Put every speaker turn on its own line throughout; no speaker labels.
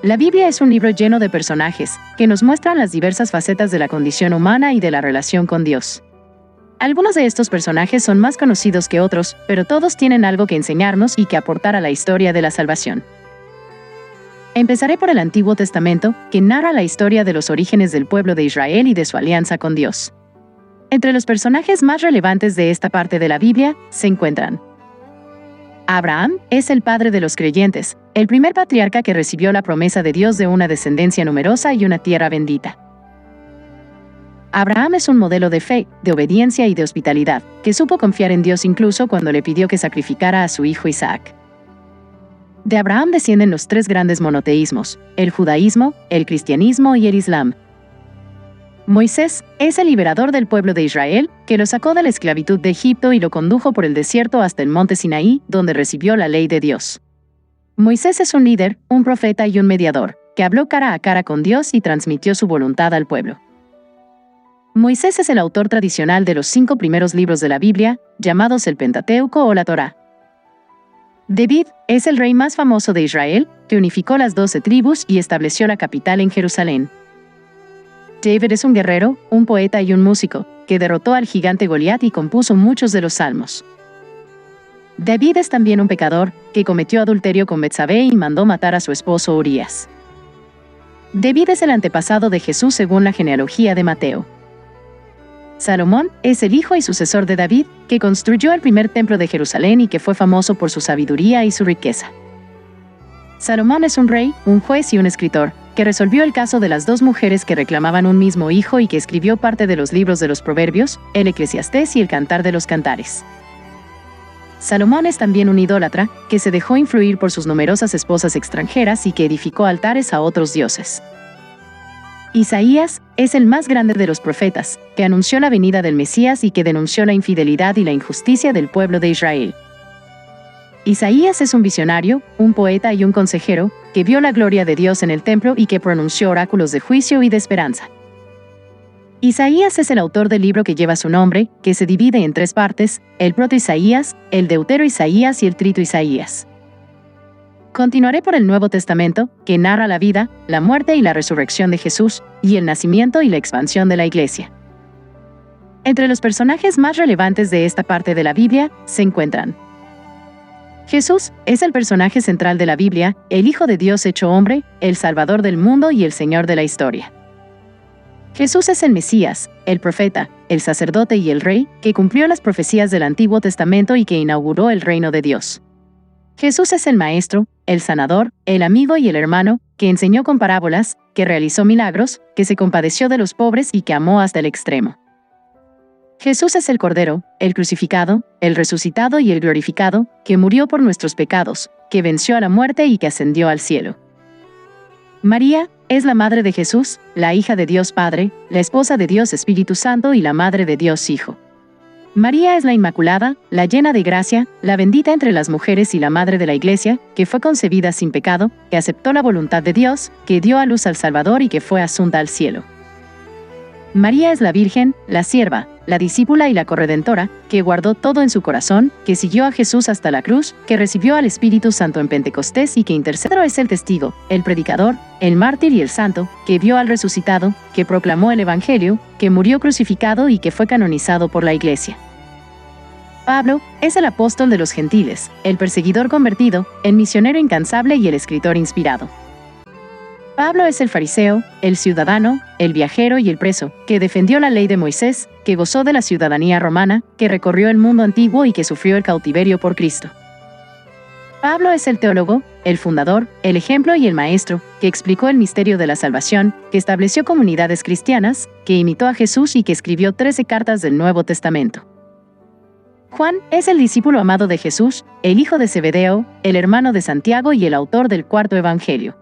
La Biblia es un libro lleno de personajes, que nos muestran las diversas facetas de la condición humana y de la relación con Dios. Algunos de estos personajes son más conocidos que otros, pero todos tienen algo que enseñarnos y que aportar a la historia de la salvación. Empezaré por el Antiguo Testamento, que narra la historia de los orígenes del pueblo de Israel y de su alianza con Dios. Entre los personajes más relevantes de esta parte de la Biblia se encuentran: Abraham es el padre de los creyentes, el primer patriarca que recibió la promesa de Dios de una descendencia numerosa y una tierra bendita. Abraham es un modelo de fe, de obediencia y de hospitalidad, que supo confiar en Dios incluso cuando le pidió que sacrificara a su hijo Isaac. De Abraham descienden los tres grandes monoteísmos: el judaísmo, el cristianismo y el islam. Moisés es el liberador del pueblo de Israel, que lo sacó de la esclavitud de Egipto y lo condujo por el desierto hasta el monte Sinaí, donde recibió la ley de Dios. Moisés es un líder, un profeta y un mediador, que habló cara a cara con Dios y transmitió su voluntad al pueblo. Moisés es el autor tradicional de los 5 primeros libros de la Biblia, llamados el Pentateuco o la Torá. David es el rey más famoso de Israel, que unificó las 12 tribus y estableció la capital en Jerusalén. David es un guerrero, un poeta y un músico, que derrotó al gigante Goliat y compuso muchos de los salmos. David es también un pecador, que cometió adulterio con Betsabé y mandó matar a su esposo Urías. David es el antepasado de Jesús según la genealogía de Mateo. Salomón es el hijo y sucesor de David, que construyó el primer templo de Jerusalén y que fue famoso por su sabiduría y su riqueza. Salomón es un rey, un juez y un escritor, que resolvió el caso de las 2 mujeres que reclamaban un mismo hijo y que escribió parte de los libros de los Proverbios, el Eclesiastés y el Cantar de los Cantares. Salomón es también un idólatra, que se dejó influir por sus numerosas esposas extranjeras y que edificó altares a otros dioses. Isaías es el más grande de los profetas, que anunció la venida del Mesías y que denunció la infidelidad y la injusticia del pueblo de Israel. Isaías es un visionario, un poeta y un consejero, que vio la gloria de Dios en el templo y que pronunció oráculos de juicio y de esperanza. Isaías es el autor del libro que lleva su nombre, que se divide en 3 partes: el Proto-Isaías, el Deutero-Isaías y el Trito-Isaías. Continuaré por el Nuevo Testamento, que narra la vida, la muerte y la resurrección de Jesús, y el nacimiento y la expansión de la Iglesia. Entre los personajes más relevantes de esta parte de la Biblia se encuentran: Jesús es el personaje central de la Biblia, el Hijo de Dios hecho hombre, el Salvador del mundo y el Señor de la historia. Jesús es el Mesías, el profeta, el sacerdote y el rey, que cumplió las profecías del Antiguo Testamento y que inauguró el reino de Dios. Jesús es el Maestro, el Sanador, el amigo y el hermano, que enseñó con parábolas, que realizó milagros, que se compadeció de los pobres y que amó hasta el extremo. Jesús es el Cordero, el crucificado, el resucitado y el glorificado, que murió por nuestros pecados, que venció a la muerte y que ascendió al cielo. María es la madre de Jesús, la hija de Dios Padre, la esposa de Dios Espíritu Santo y la madre de Dios Hijo. María es la Inmaculada, la llena de gracia, la bendita entre las mujeres y la madre de la Iglesia, que fue concebida sin pecado, que aceptó la voluntad de Dios, que dio a luz al Salvador y que fue asunta al cielo. María es la Virgen, la sierva, la discípula y la corredentora, que guardó todo en su corazón, que siguió a Jesús hasta la cruz, que recibió al Espíritu Santo en Pentecostés y que intercedió. Es el testigo, el predicador, el mártir y el santo, que vio al resucitado, que proclamó el Evangelio, que murió crucificado y que fue canonizado por la Iglesia. Pablo es el apóstol de los gentiles, el perseguidor convertido, el misionero incansable y el escritor inspirado. Pablo es el fariseo, el ciudadano, el viajero y el preso, que defendió la ley de Moisés, que gozó de la ciudadanía romana, que recorrió el mundo antiguo y que sufrió el cautiverio por Cristo. Pablo es el teólogo, el fundador, el ejemplo y el maestro, que explicó el misterio de la salvación, que estableció comunidades cristianas, que imitó a Jesús y que escribió 13 cartas del Nuevo Testamento. Juan es el discípulo amado de Jesús, el hijo de Zebedeo, el hermano de Santiago y el autor del 4.º Evangelio.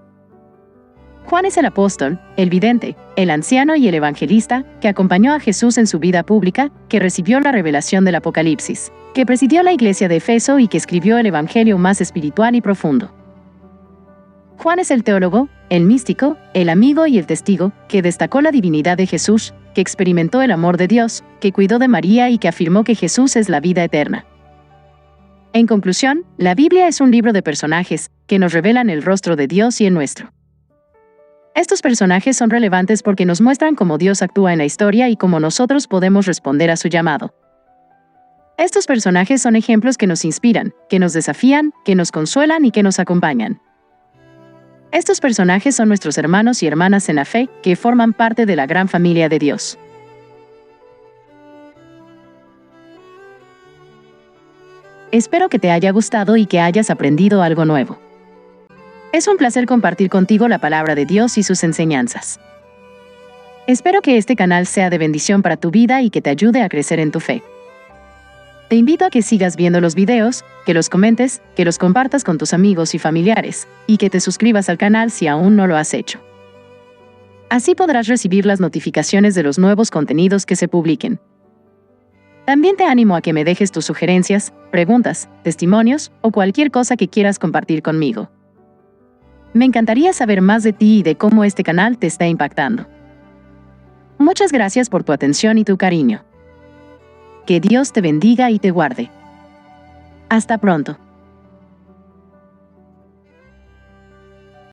Juan es el apóstol, el vidente, el anciano y el evangelista, que acompañó a Jesús en su vida pública, que recibió la revelación del Apocalipsis, que presidió la iglesia de Efeso y que escribió el evangelio más espiritual y profundo. Juan es el teólogo, el místico, el amigo y el testigo, que destacó la divinidad de Jesús, que experimentó el amor de Dios, que cuidó de María y que afirmó que Jesús es la vida eterna. En conclusión, la Biblia es un libro de personajes, que nos revelan el rostro de Dios y el nuestro. Estos personajes son relevantes porque nos muestran cómo Dios actúa en la historia y cómo nosotros podemos responder a su llamado. Estos personajes son ejemplos que nos inspiran, que nos desafían, que nos consuelan y que nos acompañan. Estos personajes son nuestros hermanos y hermanas en la fe, que forman parte de la gran familia de Dios. Espero que te haya gustado y que hayas aprendido algo nuevo. Es un placer compartir contigo la palabra de Dios y sus enseñanzas. Espero que este canal sea de bendición para tu vida y que te ayude a crecer en tu fe. Te invito a que sigas viendo los videos, que los comentes, que los compartas con tus amigos y familiares, y que te suscribas al canal si aún no lo has hecho. Así podrás recibir las notificaciones de los nuevos contenidos que se publiquen. También te animo a que me dejes tus sugerencias, preguntas, testimonios o cualquier cosa que quieras compartir conmigo. Me encantaría saber más de ti y de cómo este canal te está impactando. Muchas gracias por tu atención y tu cariño. Que Dios te bendiga y te guarde. Hasta pronto.